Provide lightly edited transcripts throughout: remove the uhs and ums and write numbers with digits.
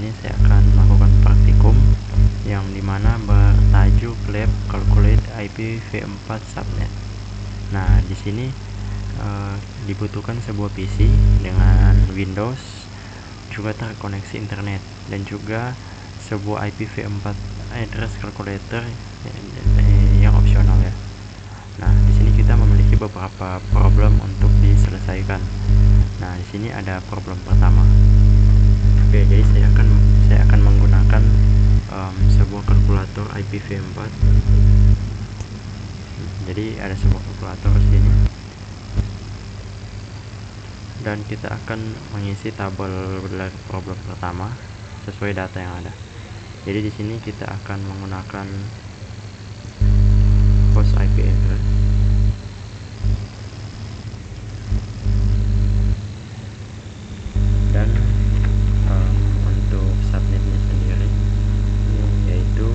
sini saya akan melakukan praktikum yang dimana bertajuk Lab Calculate IPv4 Subnet. Nah, di sini dibutuhkan sebuah PC dengan Windows, juga terkoneksi internet, dan juga sebuah IPv4 address calculator yang opsional ya. Nah, di sini kita memiliki beberapa problem untuk diselesaikan. Nah, di sini ada problem pertama. Oke, jadi saya akan menggunakan sebuah kalkulator IPv4. Jadi ada sebuah kalkulator di sini, dan kita akan mengisi tabel dari problem pertama sesuai data yang ada. Jadi di sini kita akan menggunakan host IP address, dan untuk subnetnya sendiri yaitu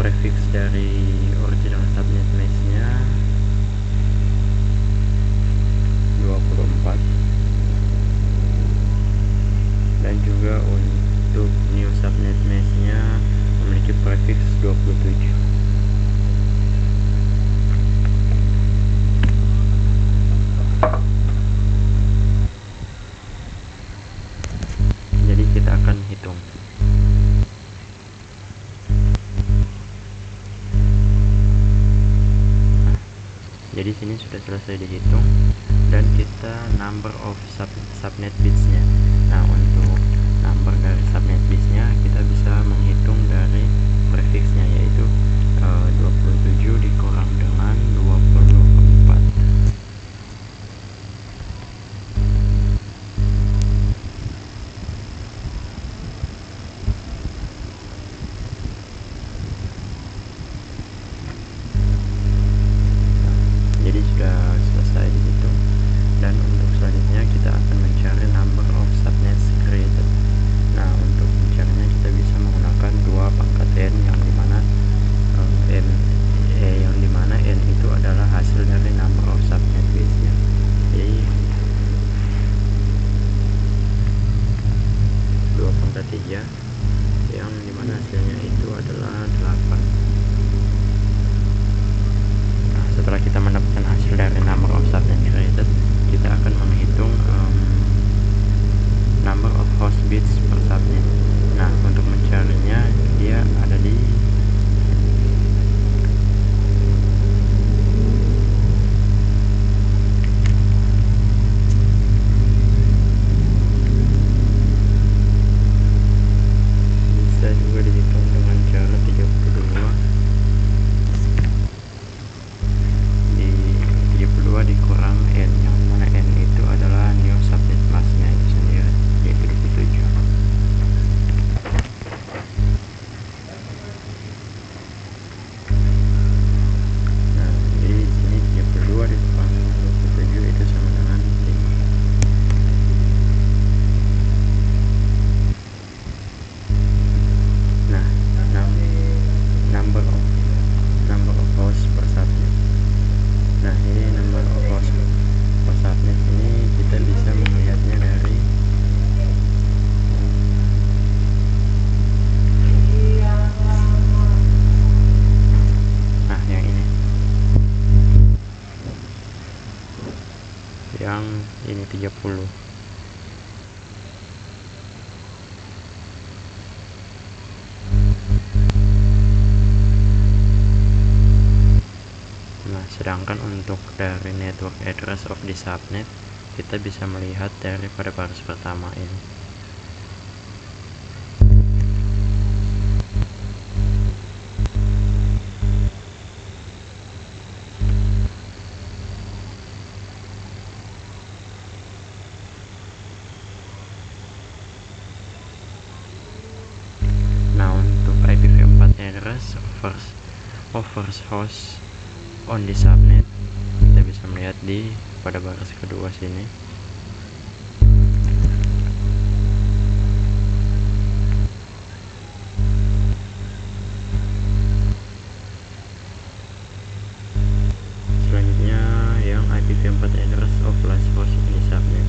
prefix dari original subnet mesh-nya 24, dan juga untuk new subnet mesh-nya memiliki prefix 27. Jadi kita akan hitung. Jadi sini sudah selesai dihitung, dan kita number of subnet bits-nya. Nah, untuk number dari subnet bits-nya kita bisa menghitung dari prefix-nya, yaitu 27 dikurang dengan 24. Jadi sudah selesai dihitung, dan untuk selanjutnya kita akan mencari number of subnets created. Nah, untuk mencarinya kita bisa menggunakan 2 pangkat n, yang dimana n itu adalah hasil dari number of subnet bits-nya. Jadi 2 pangkat 3, yang dimana hasilnya itu adalah 8. Setelah kita mendapatkan hasil dari number of subnet created, kita akan menghitung number of host bits per subnet. Nah, untuk mencarinya dia ada di bisa juga dihitung dengan cara 32 dikurang n, yang mana n itu adalah new subnet mask-nya itu sendiri, yaitu 27. Nah, jadi di sini 32 dikurang 27 itu sama dengan 5. Nah, number of host per subnet. Nah, ini number of host per subnet ini kita bisa melihatnya dari yang ini 30. Nah, sedangkan untuk dari network address of the subnet kita bisa melihat daripada baris pertama ini. Nah, untuk IPv4 address of first host on the subnet kita bisa melihat di pada baris kedua sini. Selanjutnya yang IPv4 address of last host on the subnet.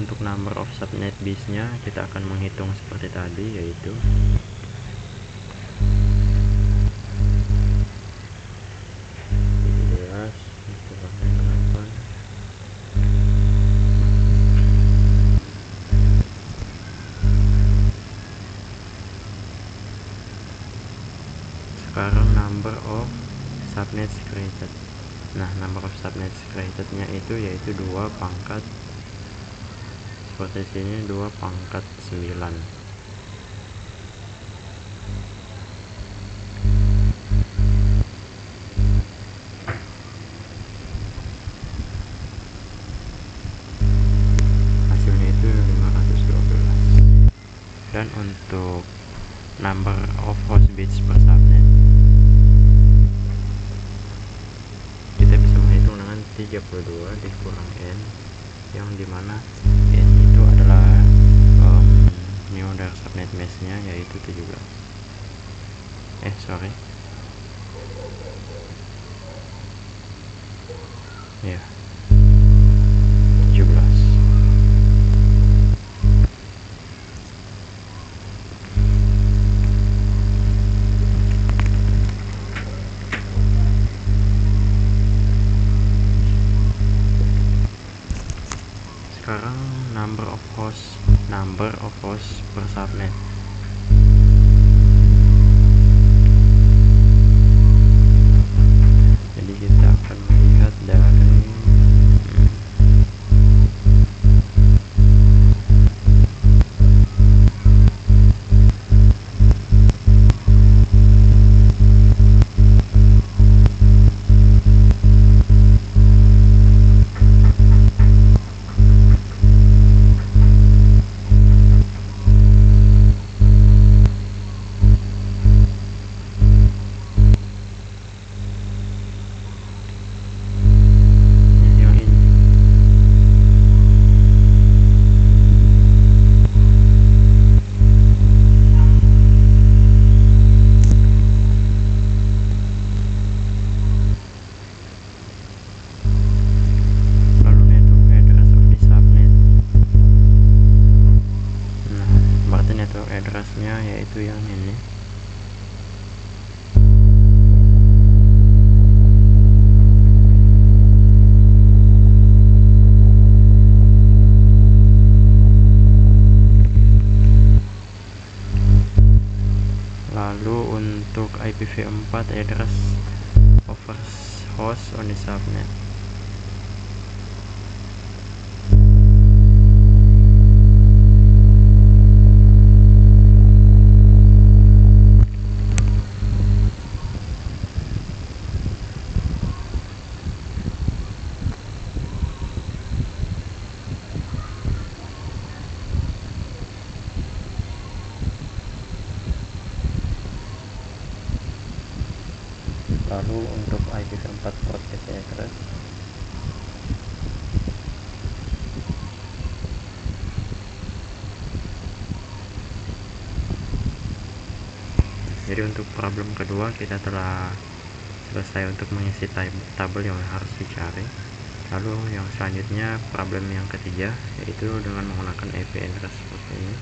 untuk number of subnet bisnya kita akan menghitung seperti tadi, yaitu sekarang number of subnet created. Nah, number of subnet created-nya itu yaitu 2 pangkat seperti sini, 2 pangkat 9. Hasilnya itu 512. Dan untuk number of host bits per subnet kita bisa menghitung dengan 32 dikurang n, yang dimana n itu adalah new dari subnet mesh nya, yaitu 17. Ya, 17. Sekarang number of host per subnet. Jadi kita akan melihat dari addressnya yaitu yang ini. Lalu untuk IPv4 address over host on the subnet. Lalu untuk IPv4 broadcast address, jadi untuk problem kedua kita telah selesai untuk mengisi tabel yang harus dicari. Lalu yang selanjutnya problem yang ketiga, yaitu dengan menggunakan IP address seperti ini.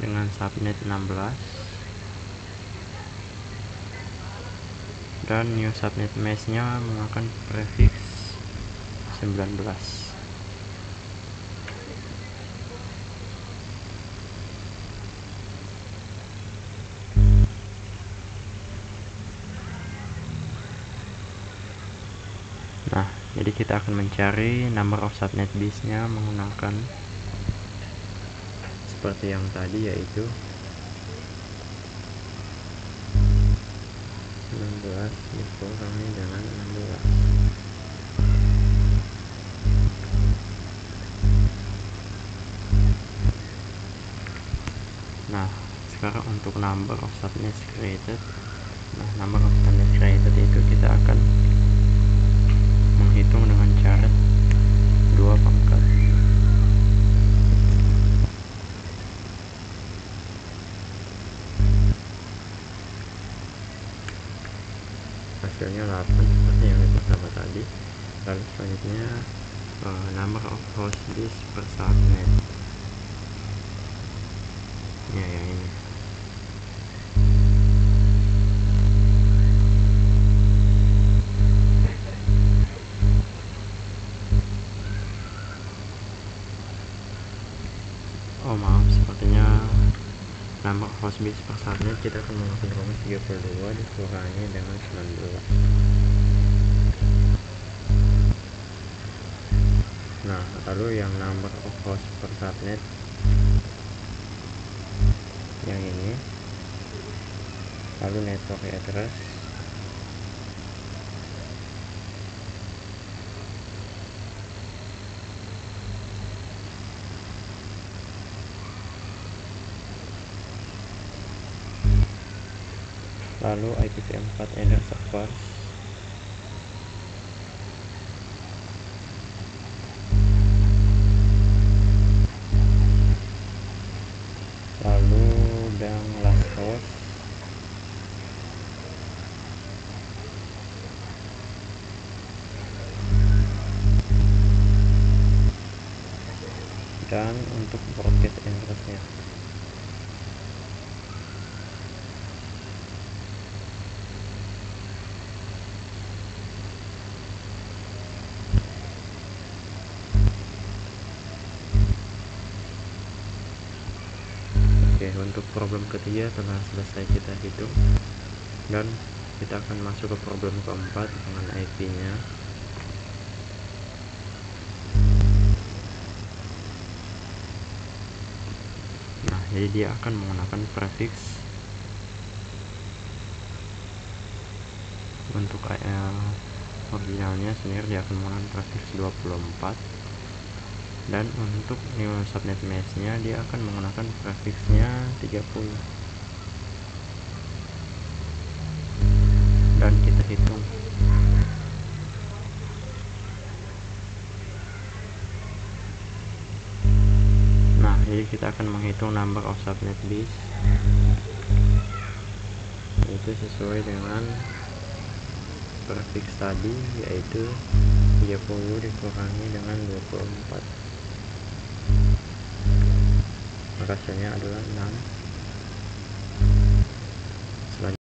Dengan subnet 16 dan new subnet mesh nya menggunakan prefix 19. Nah, jadi kita akan mencari number of subnet bis nya menggunakan seperti yang tadi, yaitu 16 dikurangi dengan 16. Nah, sekarang untuk number of subnets created. Nah, number of subnets created itu kita akan menghitung dengan cara 2 pangkat. Hasilnya 8 seperti yang pertama tadi. Lalu selanjutnya number of host disk per subnet. Ya, yang ini. Oh maaf, sepertinya number of host bits per subnet kita akan menggunakan rumus 32 dikurangi dengan 19. Nah, lalu yang number of host per subnet yang ini, lalu network address, lalu IPv4 header server, lalu dan last host, dan untuk broadcast address-nya. Oke, untuk problem ketiga telah selesai kita hitung, dan kita akan masuk ke problem keempat dengan IP-nya. Nah, jadi dia akan menggunakan prefix untuk originalnya sendiri, dia akan menggunakan prefix 24, dan untuk new subnet mesh-nya dia akan menggunakan prefixnya 30. Dan kita hitung. Nah, jadi kita akan menghitung number of subnet bits itu sesuai dengan prefix tadi, yaitu 30 dikurangi dengan 24. Hasilnya adalah 6.